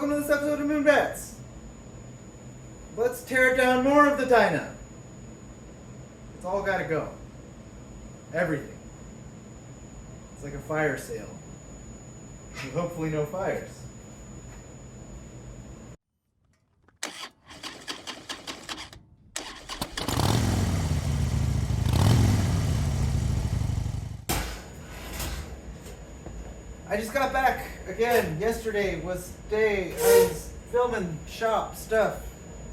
welcome to this episode of Moon Bats. Let's tear down more of the dyna. It's all gotta go. Everything. It's like a fire sale. With hopefully no fires. I just got back again. Yesterday was the day I was filming shop stuff.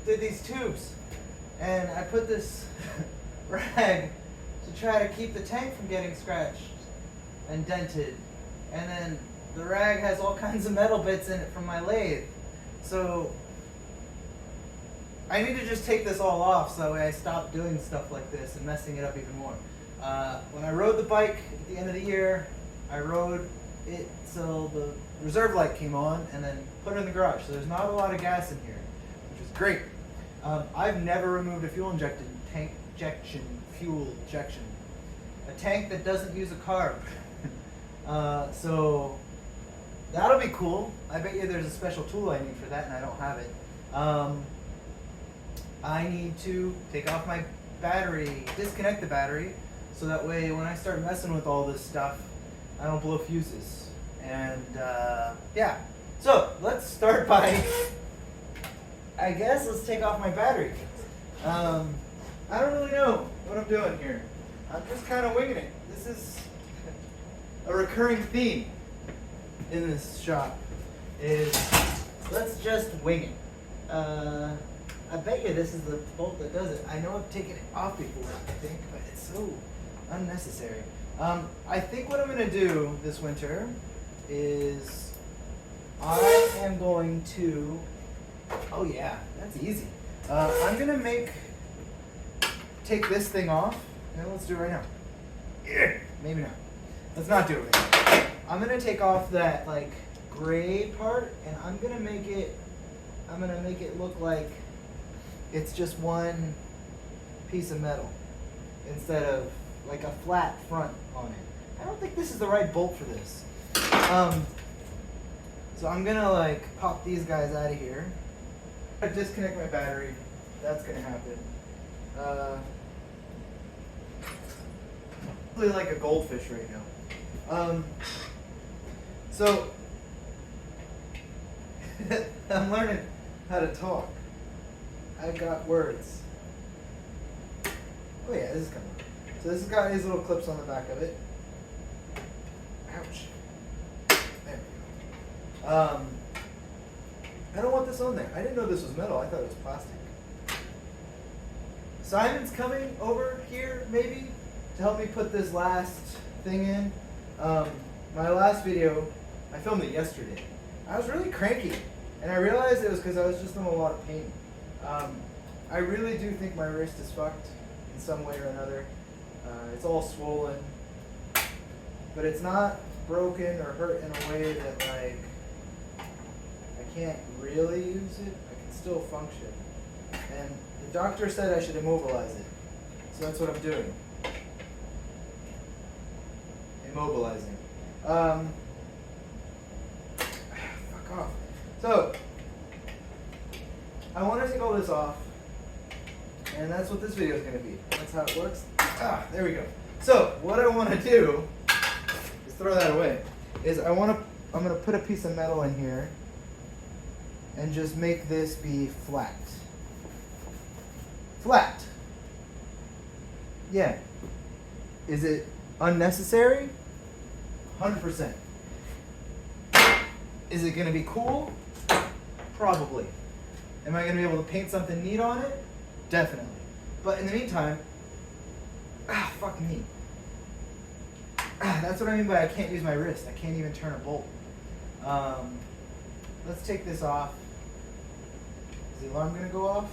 Did these tubes. And I put this rag to try to keep the tank from getting scratched and dented. And then the rag has all kinds of metal bits in it from my lathe. So I need to just take this all off so that way I stop doing stuff like this and messing it up even more. When I rode the bike at the end of the year, I rode it till the reserve light came on and then put it in the garage. So there's not a lot of gas in here, which is great. I've never removed a fuel injection, a tank that doesn't use a carb. So that'll be cool. I bet you there's a special tool I need for that and I don't have it. I need to take off my battery, disconnect the battery, so that way when I start messing with all this stuff, I don't blow fuses. And yeah, so let's start by, I guess let's take off my battery. I don't really know what I'm doing here. I'm just kind of winging it. This is a recurring theme in this shop, is let's just wing it. I bet you this is the bolt that does it. I know I've taken it off before, I think, but it's so unnecessary. I think what I'm going to do this winter is I am going to, oh yeah, that's easy. I'm going to take this thing off, and let's do it right now. Yeah, maybe not. Let's not do it right now. I'm going to take off that like gray part, and I'm going to make it look like it's just one piece of metal instead of like a flat front on it. I don't think this is the right bolt for this. So I'm gonna like pop these guys out of here. I disconnect my battery. That's gonna happen. Really like a goldfish right now. So I'm learning how to talk. I've got words. Oh yeah, this is coming. So this has got these little clips on the back of it. Ouch. There we go. I don't want this on there. I didn't know this was metal. I thought it was plastic. Simon's coming over here, maybe, to help me put this last thing in. My last video, I filmed it yesterday. I was really cranky, and I realized it was because I was just in a lot of pain. I really do think my wrist is fucked in some way or another. It's all swollen, but it's not broken or hurt in a way that like I can't really use it. I can still function, and the doctor said I should immobilize it, so that's what I'm doing. Immobilizing. Fuck off. So I want to take all this off, and that's what this video is going to be. That's how it works. There we go. So what I want to do is throw that away. I'm going to put a piece of metal in here and just make this be flat. Flat. Yeah. Is it unnecessary? 100%. Is it going to be cool? Probably. Am I going to be able to paint something neat on it? Definitely. But in the meantime, fuck me. That's what I mean by I can't use my wrist. I can't even turn a bolt. Let's take this off. Is the alarm gonna go off?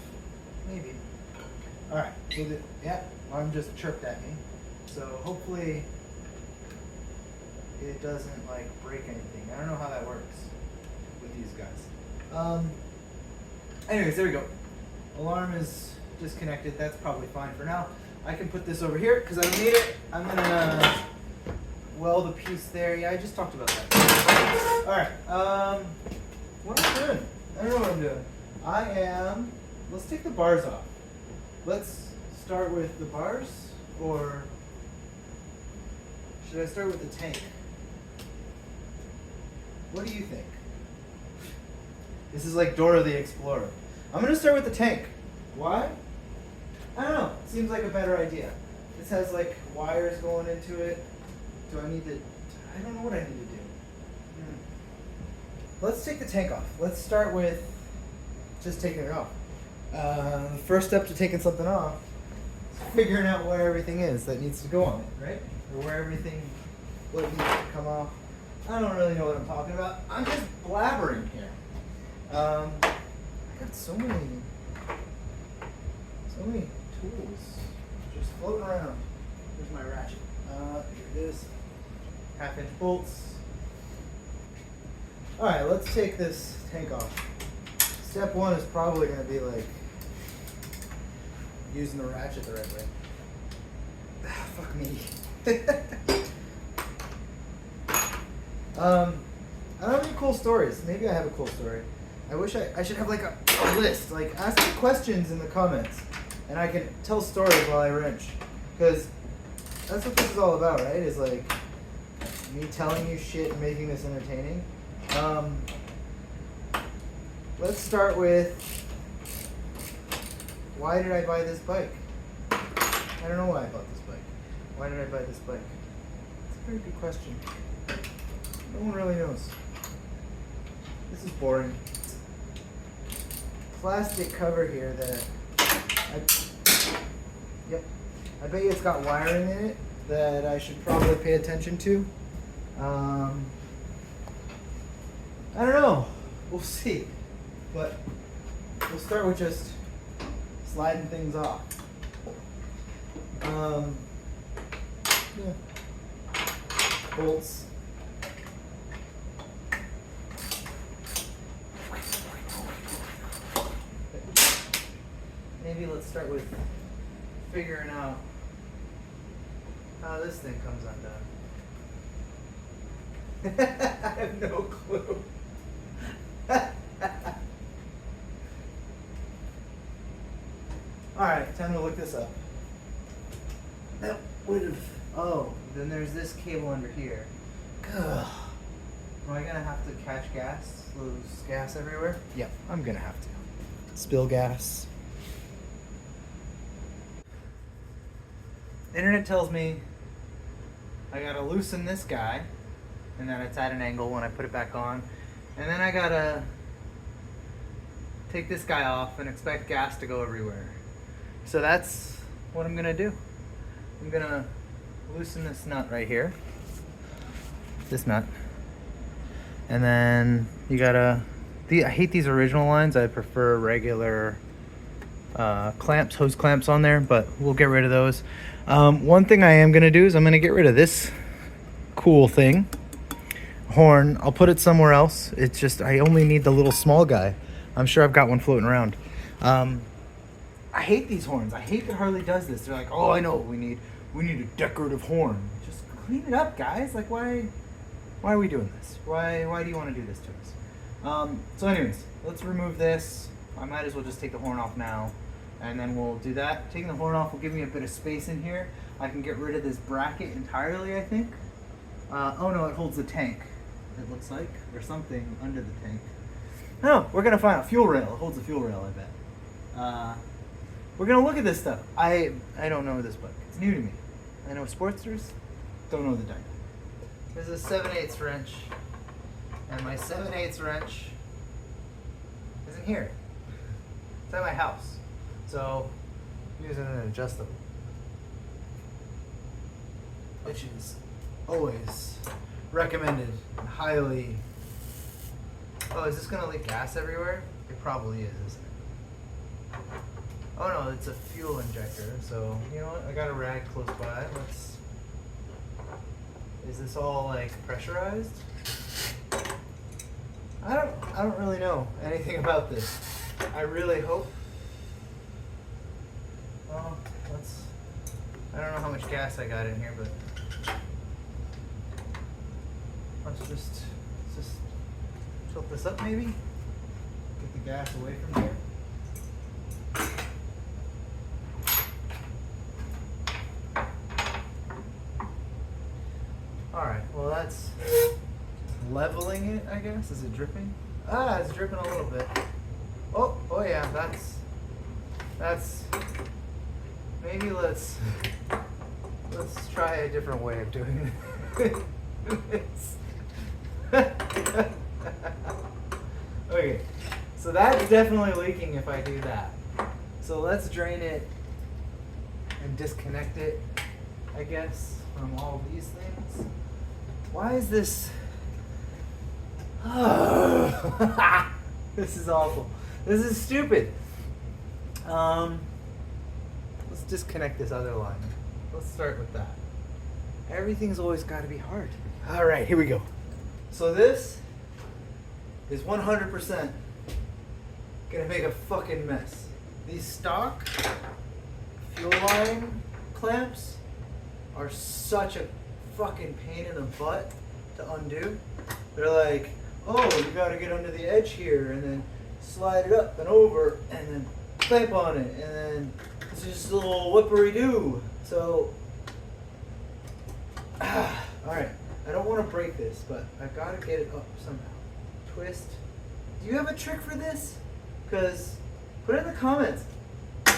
Maybe. Alright, yeah, alarm just chirped at me. So hopefully it doesn't like break anything. I don't know how that works with these guys. Anyways, there we go. Alarm is disconnected. That's probably fine for now. I can put this over here because I don't need it. I'm gonna weld a piece there. Yeah, I just talked about that. All right. What am I doing? know what I'm doing. Let's take the bars off. Let's start with the bars, or should I start with the tank? What do you think? This is like Dora the Explorer. I'm gonna start with the tank. Why? I don't know. Seems like a better idea. This has like wires going into it. Do I need to? I don't know what I need to do. Let's take the tank off. Let's start with just taking it off. The first step to taking something off is figuring out where everything is that needs to go on it, right? Or what needs to come off. I don't really know what I'm talking about. I'm just blabbering here. I got so many tools just floating around. Here's my ratchet. Here it is. 1/2-inch bolts. All right, let's take this tank off. Step one is probably going to be like using the ratchet the right way. Fuck me. I don't have any cool stories. Maybe I have a cool story. I wish I should have like a list. Like, ask me questions in the comments, and I can tell stories while I wrench. Because that's what this is all about, right? Is like me telling you shit and making this entertaining. Let's start with, why did I buy this bike? I don't know why I bought this bike. Why did I buy this bike? It's a very good question. No one really knows. This is boring. Plastic cover here that I bet you it's got wiring in it that I should probably pay attention to. I don't know. We'll see. But we'll start with just sliding things off. Bolts. Maybe let's start with figuring out how this thing comes undone. I have no clue. Alright, time to look this up. That would have. Oh, then there's this cable under here. Ugh. Am I gonna have to catch gas? Lose gas everywhere? Yep, I'm gonna have to. Spill gas. The internet tells me I gotta loosen this guy, and then it's at an angle when I put it back on. And then I gotta take this guy off and expect gas to go everywhere. So that's what I'm gonna do. I'm gonna loosen this nut right here. This nut. And then you gotta, I hate these original lines. I prefer regular clamps, hose clamps on there, but we'll get rid of those. One thing I am gonna do is I'm gonna get rid of this cool thing. Horn. I'll put it somewhere else. It's just, I only need the little small guy. I'm sure I've got one floating around. I hate these horns. I hate that Harley does this. They're like, oh, I know what we need. We need a decorative horn. Just clean it up, guys. Like, why are we doing this? Why do you want to do this to us? So anyways, let's remove this. I might as well just take the horn off now, and then we'll do that. Taking the horn off will give me a bit of space in here. I can get rid of this bracket entirely, I think. Oh no, it holds the tank, it looks like, or something under the tank. No, we're gonna find a fuel rail. It holds a fuel rail, I bet. We're gonna look at this stuff. I don't know this book. It's new to me. I know Sportsters, don't know the dyna. This is a 7/8 wrench, and my 7/8 wrench isn't here. It's at my house, so I'm using an adjustable, which is always recommended and highly. Oh, is this gonna leak gas everywhere? It probably is, isn't it? Oh no, it's a fuel injector. So you know what? I got a rag close by. Let's. Is this all like pressurized? I don't really know anything about this. I really hope. Well, I don't know how much gas I got in here, but let's just tilt this up maybe. Get the gas away from here. Alright, well that's leveling it, I guess. Is it dripping? Ah, it's dripping a little bit. Oh yeah, that's maybe let's try a different way of doing this. Okay, so that's definitely leaking if I do that. So let's drain it and disconnect it, I guess, from all these things. Why is this? Oh. This is awful. This is stupid. Let's disconnect this other line. Let's start with that. Everything's always got to be hard. All right, here we go. So this is 100% gonna make a fucking mess. These stock fuel line clamps are such a fucking pain in the butt to undo. They're like, oh, you gotta get under the edge here and then slide it up and over and then clamp on it and then it's just a little whippery-doo. So, all right, I don't want to break this, but I gotta get it up somehow. Twist. Do you have a trick for this? Because put it in the comments.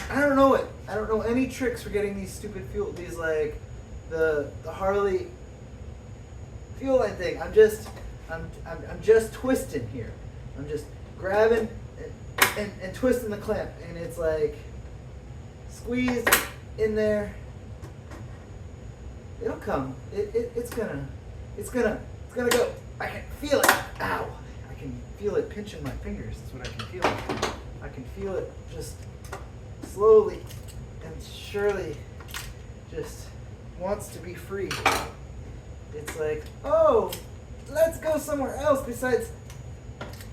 I don't know it. I don't know any tricks for getting these stupid fuel, these like the Harley fuel line thing. I'm just twisting here. I'm just grabbing and twisting the clamp, and it's like squeezed in there. It'll come. It's gonna go. I can feel it. Ow! I can feel it pinching my fingers. That's what I can feel. I can feel it just slowly and surely just wants to be free. It's like, oh, let's go somewhere else besides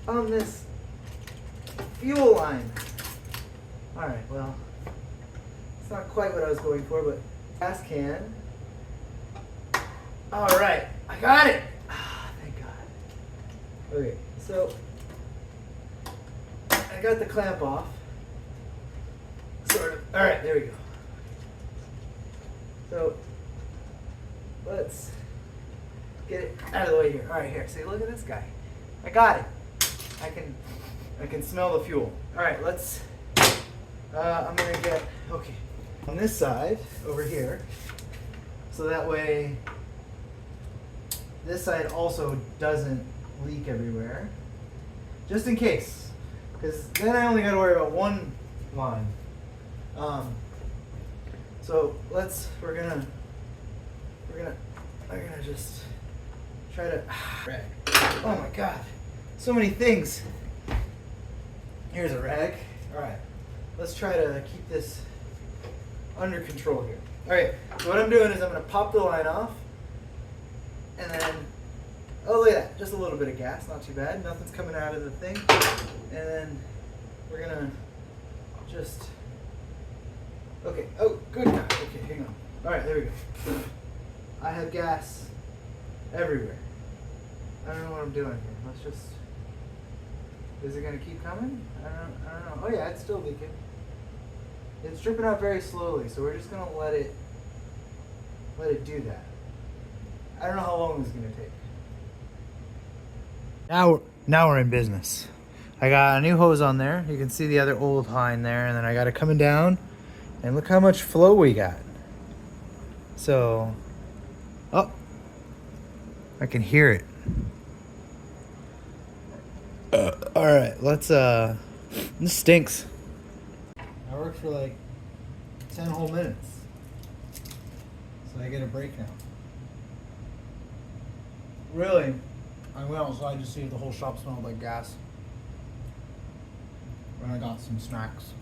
on this fuel line. All right, well, it's not quite what I was going for, but gas can. All right, I got it. Ah, thank God. Okay, so I got the clamp off. Sort of. All right, there we go. So let's get it out of the way here. All right, here. See, look at this guy. I got it. I can smell the fuel. All right, let's. I'm gonna get on this side over here, so that way this side also doesn't leak everywhere, just in case. Because then I only got to worry about one line. So we're gonna just try to. Oh my God, so many things. Here's a rag. All right, let's try to keep this under control here. All right, so what I'm doing is I'm gonna pop the line off, and then, oh look at that, just a little bit of gas, not too bad. Nothing's coming out of the thing, and then we're gonna just. Okay. Oh, good. Okay, hang on. All right, there we go. I have gas everywhere. I don't know what I'm doing here. Let's just. Is it gonna keep coming? I don't know. Oh yeah, it's still leaking. It's dripping out very slowly, so we're just gonna let it do that. I don't know how long this is gonna take. Now we're in business. I got a new hose on there. You can see the other old line there, and then I got it coming down. And look how much flow we got. So, oh, I can hear it. All right, let's, this stinks. I worked for like 10 whole minutes. So I get a break now. Really? I went outside to see if the whole shop smelled like gas. And I got some snacks.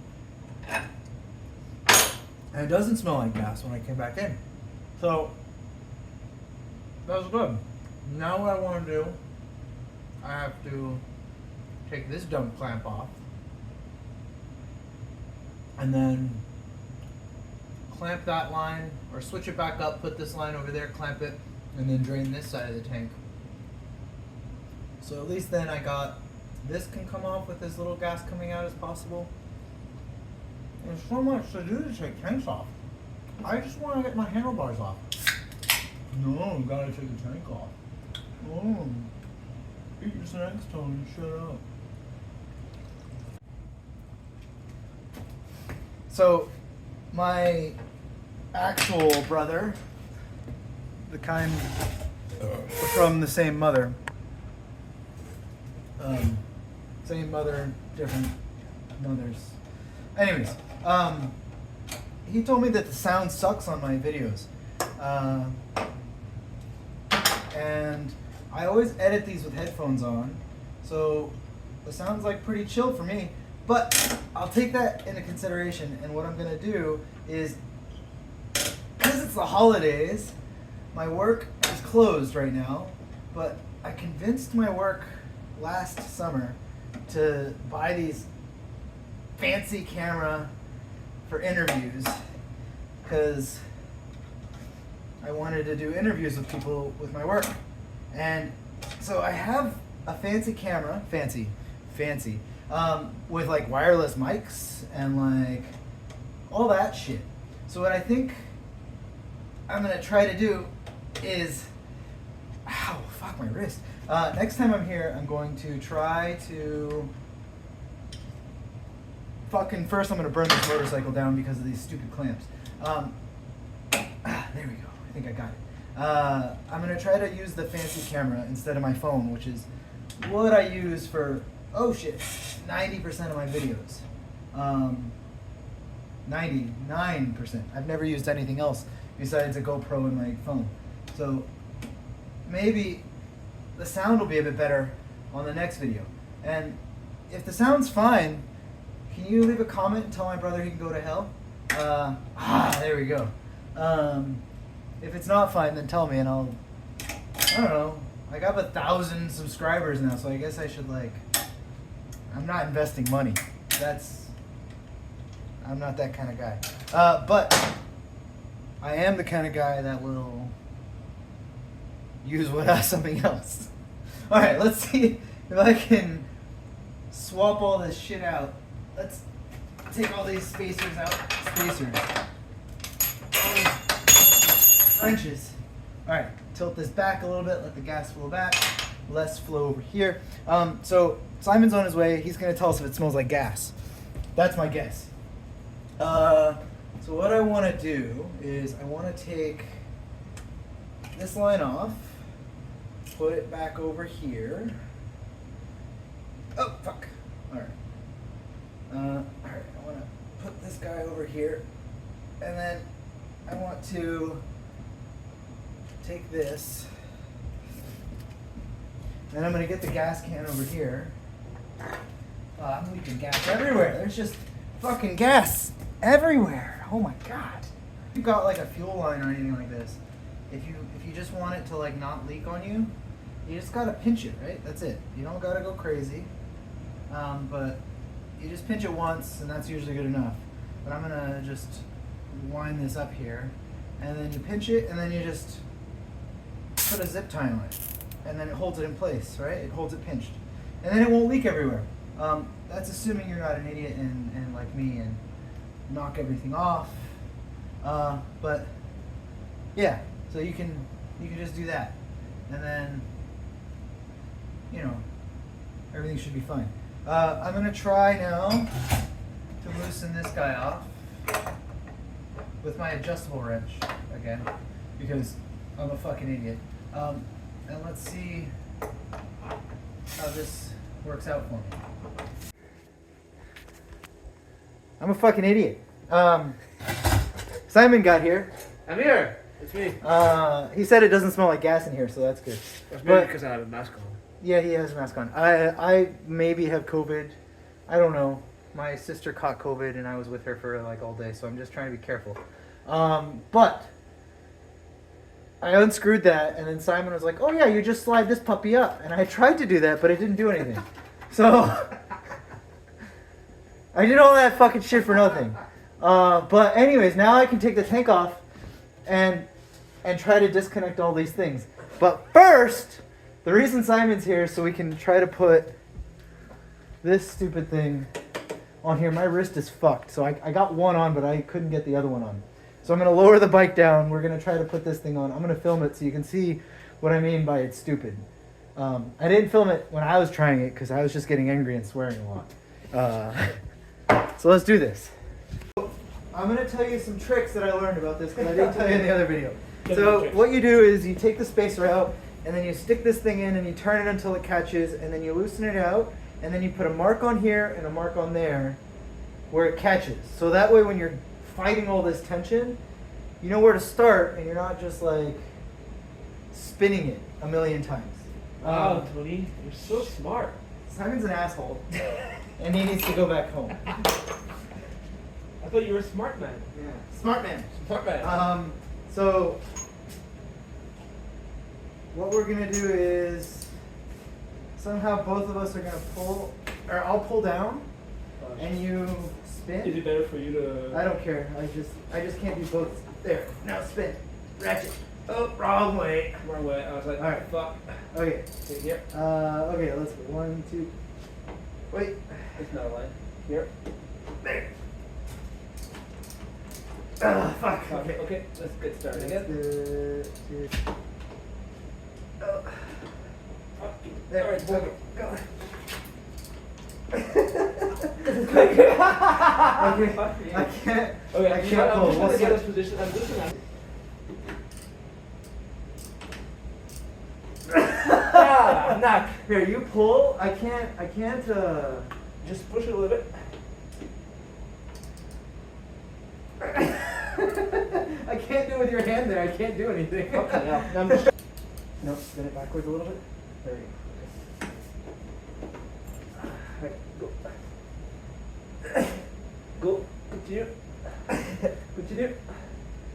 And it doesn't smell like gas when I came back in. So, that was good. Now what I want to do, I have to take this dump clamp off. And then clamp that line, or switch it back up, put this line over there, clamp it, and then drain this side of the tank. So at least then I got this can come off with as little gas coming out as possible. There's so much to do to take tanks off. I just want to get my handlebars off. No, gotta take the tank off. Oh, eat your snacks, Tony. Shut up. So, my actual brother, the kind from the same mother, same mother, different mothers. Anyways, he told me that the sound sucks on my videos. And I always edit these with headphones on, so the sound's like pretty chill for me. But I'll take that into consideration, and what I'm gonna do is, because it's the holidays, my work is closed right now, but I convinced my work last summer to buy these fancy camera for interviews, because I wanted to do interviews with people with my work. And so I have a fancy camera, fancy, with like wireless mics and like all that shit. So what I think I'm gonna try to do is, ow, fuck my wrist. Next time I'm here, I'm going to try to first I'm gonna burn this motorcycle down because of these stupid clamps. There we go. I think I got it. I'm gonna try to use the fancy camera instead of my phone, which is what I use for, oh shit, 90% of my videos. 99%. I've never used anything else besides a GoPro and my phone. So maybe the sound will be a bit better on the next video. And if the sound's fine, can you leave a comment and tell my brother he can go to hell? There we go. If it's not fine, then tell me and I don't know. I got 1,000 subscribers now, so I guess I should I'm not investing money. I'm not that kind of guy. But I am the kind of guy that will use something else. All right, let's see if I can swap all this shit out. Let's take all these spacers out. All these wrenches. All right, tilt this back a little bit, let the gas flow back, less flow over here. So Simon's on his way. He's gonna tell us if it smells like gas. That's my guess. So what I want to do is I want to take this line off, put it back over here. Oh, fuck. All right. All right, I want to put this guy over here, and then I want to take this, and I'm going to get the gas can over here. I'm leaking gas everywhere. There's just fucking gas everywhere. Oh my god. If you've got like a fuel line or anything like this, if you just want it to not leak on you, you just gotta pinch it, right? That's it. You don't gotta go crazy. But you just pinch it once and that's usually good enough. But I'm gonna just wind this up here, and then you pinch it, and then you just put a zip tie on it, and then it holds it in place, right? It holds it pinched, and then it won't leak everywhere. That's assuming you're not an idiot and like me and knock everything off. But yeah, so you can just do that, and then everything should be fine. I'm gonna try now to loosen this guy off with my adjustable wrench again, because I'm a fucking idiot. And let's see how this works out for me. I'm a fucking idiot. Simon got here. I'm here. It's me. He said it doesn't smell like gas in here, so that's good. That's maybe because I have a mask on. Yeah, he has a mask on. I maybe have COVID. I don't know. My sister caught COVID and I was with her for all day, so I'm just trying to be careful. But I unscrewed that, and then Simon was like, "Oh yeah, you just slide this puppy up," and I tried to do that, but it didn't do anything. So I did all that fucking shit for nothing. But anyways, now I can take the tank off and try to disconnect all these things. But first, the reason Simon's here is so we can try to put this stupid thing on here. My wrist is fucked. So I got one on, but I couldn't get the other one on. So I'm going to lower the bike down. We're going to try to put this thing on. I'm going to film it so you can see what I mean by it's stupid. I didn't film it when I was trying it because I was just getting angry and swearing a lot. So let's do this. I'm going to tell you some tricks that I learned about this because I didn't tell you in the other video. So what you do is you take the spacer out and then you stick this thing in and you turn it until it catches and then you loosen it out and then you put a mark on here and a mark on there where it catches. So that way when you're fighting all this tension, you know where to start and you're not just like spinning it a million times. Wow, Tony, you're so smart. Simon's an asshole and he needs to go back home. I thought you were a smart man. Yeah, smart man. Smart man. So what we're gonna do is somehow both of us are gonna pull, or I'll pull down and you spin. Is it better for you to? I don't care. I just can't do both. There. Now spin. Ratchet. Oh, wrong way. Wrong way. I was like, all right. Fuck. Okay. Okay, here. Okay. Let's go. 1, 2. Wait. It's not a line. Here. There. Fuck. Okay. Okay. Let's get started again. Oh. Fuck. There. All right. Go. Okay. Go. Okay. Fuck me. I can't. Okay. I I'm can't pull. just We'll gonna see. get this position. I'm just gonna. Ah, knock. Here, you pull. I can't. Just push it a little bit. I can't do it with your hand there. I can't do anything. Okay. Now I'm just. Nope. Spin it backwards a little bit. There you go. Okay. Right, go. Go. Continue. Continue.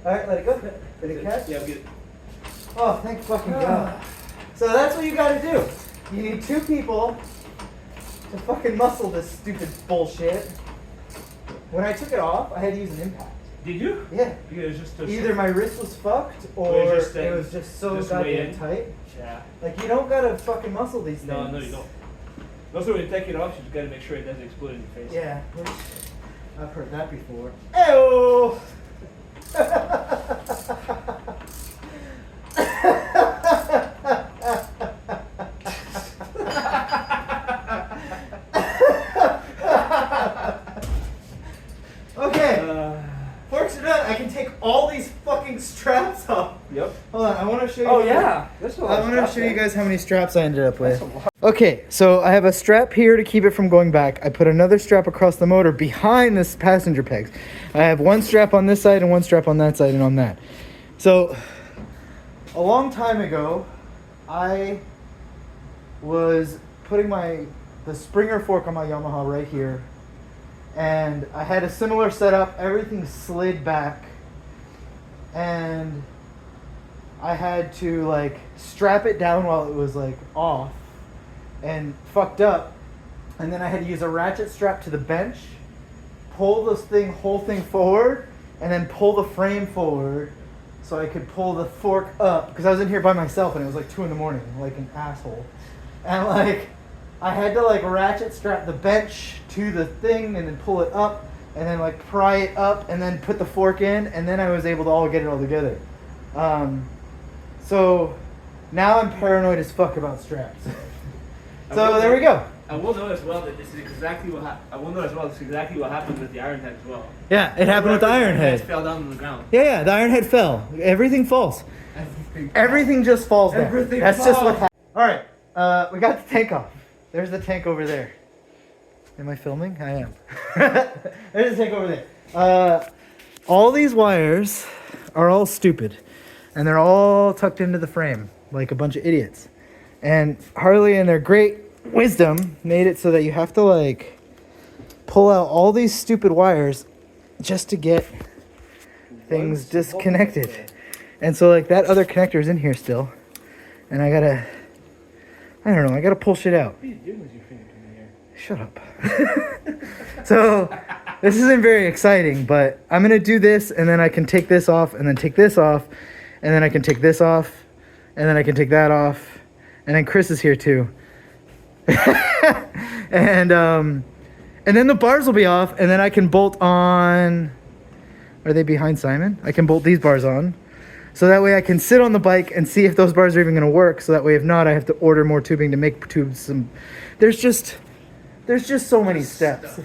All right. Let it go. Did it catch? Yeah, I'm good. Oh, thank fucking God. So that's what you gotta do. You need 2 people to fucking muscle this stupid bullshit. When I took it off, I had to use an impact. Did you? Yeah. Because just Either my wrist was fucked or Or just, it was just so just way goddamn in. tight. Yeah. Like, you don't gotta fucking muscle these things. No, you don't. Also, when you take it off, you just gotta make sure it doesn't explode in your face. Yeah. I've heard that before. Ew! Okay. Forks are done. I can take all these fucking straps off. Yep. Hold on, I want to show you. Oh yeah. That's a lot I of want to stuff show there. you guys how many straps I ended up with. That's a lot. Okay, so I have a strap here to keep it from going back. I put another strap across the motor behind this passenger pegs. I have one strap on this side and one strap on that side and on that. So, a long time ago, I was putting the Springer fork on my Yamaha right here. And I had a similar setup. Everything slid back. And I had to like strap it down while it was like off and fucked up. And then I had to use a ratchet strap to the bench, pull this whole thing forward, and then pull the frame forward so I could pull the fork up. Because I was in here by myself and it was like 2 a.m, like an asshole. And like, I had to like ratchet strap the bench to the thing and then pull it up and then like pry it up and then put the fork in, and then I was able to get it all together. So now I'm paranoid as fuck about straps. So there we go. I will know as well that this is exactly what happened with the iron head as well. Yeah, it happened with the iron head. Fell down on the ground. Yeah, the iron head fell. Everything falls. Everything just falls down. Everything That's just what falls. happened. All right, we got the tank off. There's the tank over there. Am I filming? I am. There's the tank over there. All these wires are all stupid, and they're all tucked into the frame like a bunch of idiots. And Harley, in their great wisdom, made it so that you have to like pull out all these stupid wires just to get things disconnected. And so like that other connector is in here still, and I gotta pull shit out. What are you doing with your finger to me here? Shut up. So this isn't very exciting, but I'm gonna do this, and then I can take this off, and then take this off, and then I can take this off, and then I can take that off, and then Chris is here too. And then the bars will be off, and then I can bolt on. Are they behind Simon? I can bolt these bars on. So that way I can sit on the bike and see if those bars are even going to work. So that way, if not, I have to order more tubing to make tubes. There's just so many steps.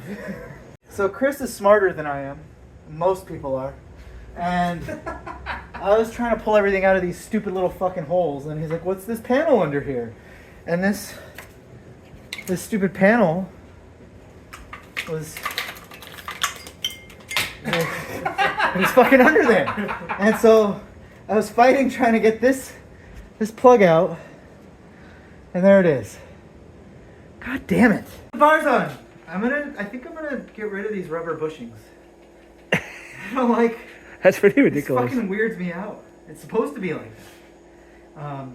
So Chris is smarter than I am. Most people are. And I was trying to pull everything out of these stupid little fucking holes. And he's like, what's this panel under here? And this stupid panel was... it was fucking under there. And so I was fighting trying to get this plug out. And there it is. God damn it. The bar's on. I think I'm gonna get rid of these rubber bushings. I don't like. That's pretty ridiculous. It fucking weirds me out. It's supposed to be like that.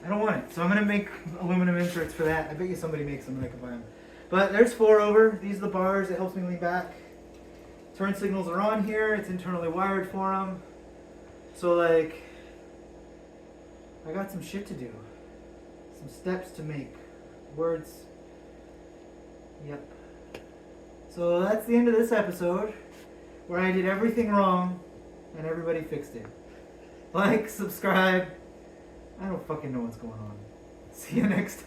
I don't want it. So I'm gonna make aluminum inserts for that. I bet you somebody makes them and I can buy them. But there's 4 over. These are the bars. It helps me lean back. Turn signals are on here. It's internally wired for them. So like, I got some shit to do. Some steps to make. Words. Yep. So that's the end of this episode, where I did everything wrong and everybody fixed it. Like, subscribe. I don't fucking know what's going on. See you next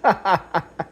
time.